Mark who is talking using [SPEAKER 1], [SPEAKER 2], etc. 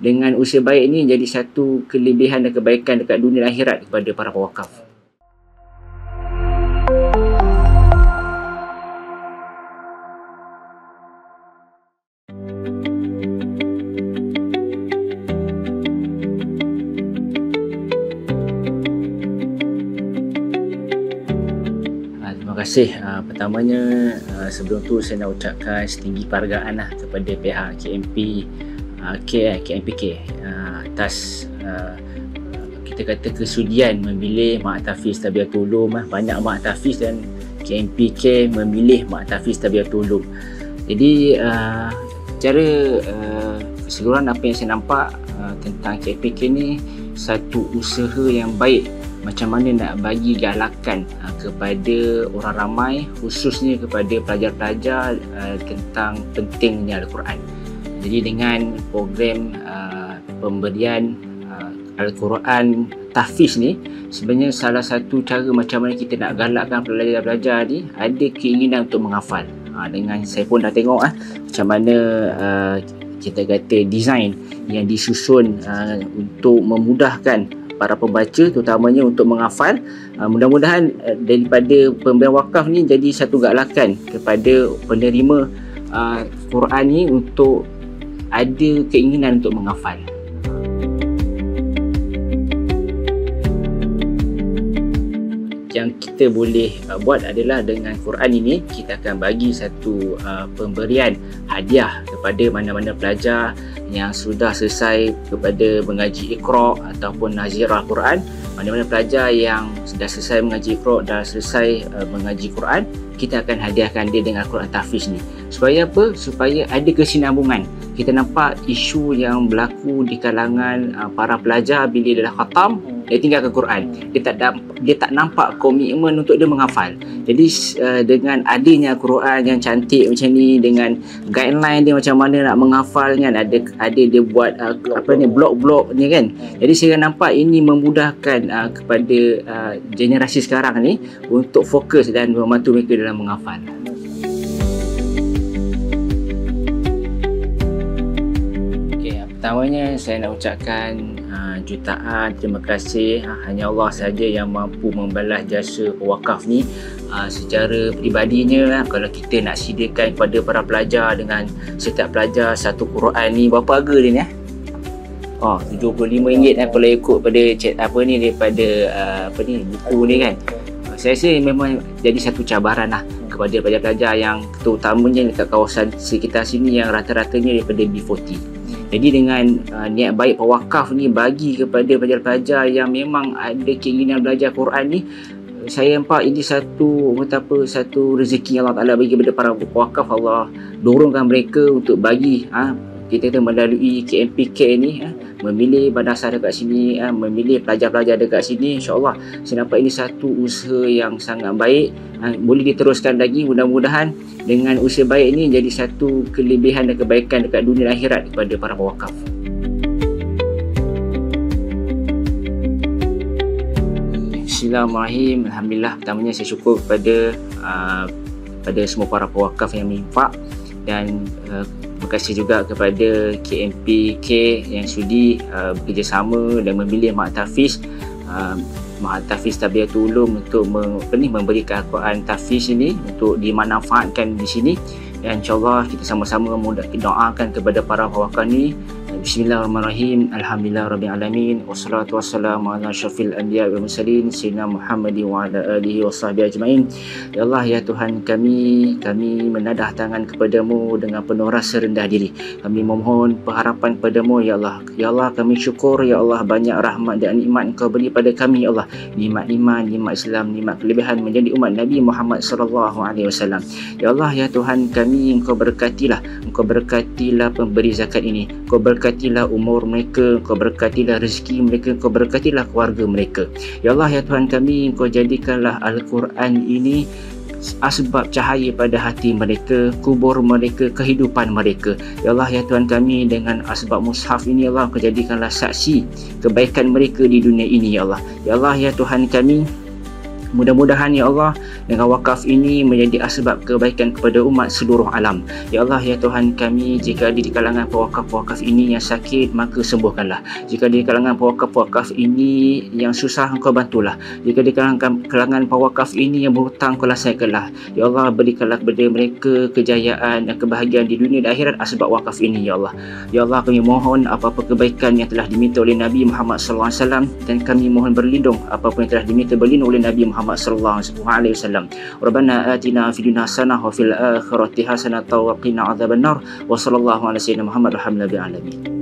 [SPEAKER 1] Dengan usaha baik ini jadi satu kelebihan dan kebaikan dekat dunia dan akhirat kepada para pewakaf. Terima kasih. Pertamanya, sebelum tu saya nak ucapkan setinggi penghargaan kepada pihak KMPK atas kita kata kesudian memilih Mak Tafiz Tarbiyatul Ulum. Banyak Mak Tafiz dan KMPK memilih Mak Tafiz Tarbiyatul Ulum. Jadi secara keseluruhan apa yang saya nampak tentang KMPK ni satu usaha yang baik macam mana nak bagi galakan kepada orang ramai, khususnya kepada pelajar-pelajar tentang pentingnya Al-Quran. Jadi dengan program pemberian Al-Quran tahfiz ni, sebenarnya salah satu cara macam mana kita nak galakkan pelajar-pelajar ni ada keinginan untuk menghafal. Dengan saya pun dah tengok macam mana kita kata design yang disusun untuk memudahkan para pembaca, terutamanya untuk menghafal. Mudah-mudahan daripada pemberian wakaf ni jadi satu galakan kepada penerima Quran ni untuk ada keinginan untuk menghafal. Yang kita boleh buat adalah dengan Quran ini kita akan bagi satu pemberian hadiah kepada mana-mana pelajar yang sudah selesai kepada mengaji Iqra ataupun Nazirah Quran. Mana-mana pelajar yang sudah selesai mengaji Iqra dan selesai mengaji Quran, kita akan hadiahkan dia dengan Al-Quran tahfiz ni. Supaya apa? Supaya ada kesinambungan. Kita nampak isu yang berlaku di kalangan para pelajar bila dia dah khatam, dia tinggalkan Quran. Dia tak nampak komitmen untuk dia menghafal. Jadi dengan adanya Quran yang cantik macam ni, dengan guideline dia macam mana nak menghafal kan, ada dia buat blok-blok ni kan. Jadi saya nampak ini memudahkan kepada generasi sekarang ni untuk fokus dan membantu mereka dalam menghafal. Pertamanya saya nak ucapkan jutaan terima kasih. Hanya Allah saja yang mampu membalas jasa pewakaf ni. Secara peribadinya, kalau kita nak sediakan kepada para pelajar dengan setiap pelajar satu Quran ni, berapa harga dia ni? RM75 kalau ikut pada daripada buku ni kan. Saya rasa memang jadi satu cabaran kepada pelajar-pelajar yang terutamanya dekat kawasan sekitar sini yang rata-ratanya daripada B40. Jadi dengan niat baik pewakaf ni bagi kepada pelajar-pelajar yang memang ada keinginan belajar Quran ni, saya nampak ini satu rezeki Allah Ta'ala bagi kepada para pewakaf. Allah dorongkan mereka untuk bagi kita melalui KMPK ni memilih madrasah dekat sini, memilih pelajar-pelajar dekat sini. InsyaAllah saya nampak ini satu usaha yang sangat baik, boleh diteruskan lagi. Mudah-mudahan dengan usaha baik ini jadi satu kelebihan dan kebaikan dekat dunia dan akhirat kepada para pewakaf. Bismillahirrahmanirrahim. Alhamdulillah, pertamanya saya syukur kepada semua para pewakaf yang menginfak, dan terima kasih juga kepada KMPK yang sudi bekerjasama dan memilih Mak Tafiz Tarbiyatul Ulum untuk memberikan Al-Quran tahfiz ini untuk dimanfaatkan di sini. Dan insyaAllah kita sama-sama doakan kepada para pewakaf ni. Bismillahirrahmanirrahim. Alhamdulillahirrabbilalamin. Wassalatu wassalamu ala syafil anbiya wal mursalin Sayyidina Muhammadi wa ala alihi wa sahbihi ajma'in. Ya Allah, ya Tuhan kami menadah tangan kepadamu dengan penuh rasa rendah diri. Kami memohon pengharapan kepadamu ya Allah. Ya Allah, kami syukur ya Allah banyak rahmat dan nikmat Engkau beri pada kami ya Allah. Nikmat iman, nikmat Islam, nikmat kelebihan menjadi umat Nabi Muhammad sallallahu alaihi wasallam. Ya Allah, ya Tuhan kami, Engkau berkatilah pemberi zakat ini. Engkau berkatilah umur mereka, Engkau berkatilah rezeki mereka, Engkau berkatilah keluarga mereka. Ya Allah, ya Tuhan kami, Engkau jadikanlah Al-Quran ini asbab cahaya pada hati mereka, kubur mereka, kehidupan mereka. Ya Allah, ya Tuhan kami, dengan asbab mushaf ini ya Allah, Engkau jadikanlah saksi kebaikan mereka di dunia ini ya Allah. Ya Allah, ya Tuhan kami, Mudah-mudahan ya Allah, dengan wakaf ini menjadi asbab kebaikan kepada umat seluruh alam. Ya Allah, ya Tuhan kami, jika di kalangan pewakaf-pewakaf ini yang sakit, maka sembuhkanlah. Jika di kalangan pewakaf-pewakaf ini yang susah, Engkau bantulah. Jika di kalangan pewakaf ini yang berhutang, Engkau selesaikanlah. Ya Allah, berikanlah kepada mereka kejayaan dan kebahagiaan di dunia dan akhirat asbab wakaf ini ya Allah. Ya Allah, kami mohon apa-apa kebaikan yang telah diminta oleh Nabi Muhammad SAW, dan kami mohon berlindung apa-apa yang telah diminta berlindung oleh Nabi Muhammad SAW. Rabbana atina fid dunya hasanah wa fil akhirati hasanah wa qina adzabannar wa sallallahu ala sayyidina Muhammad walhamdulillahi alamin.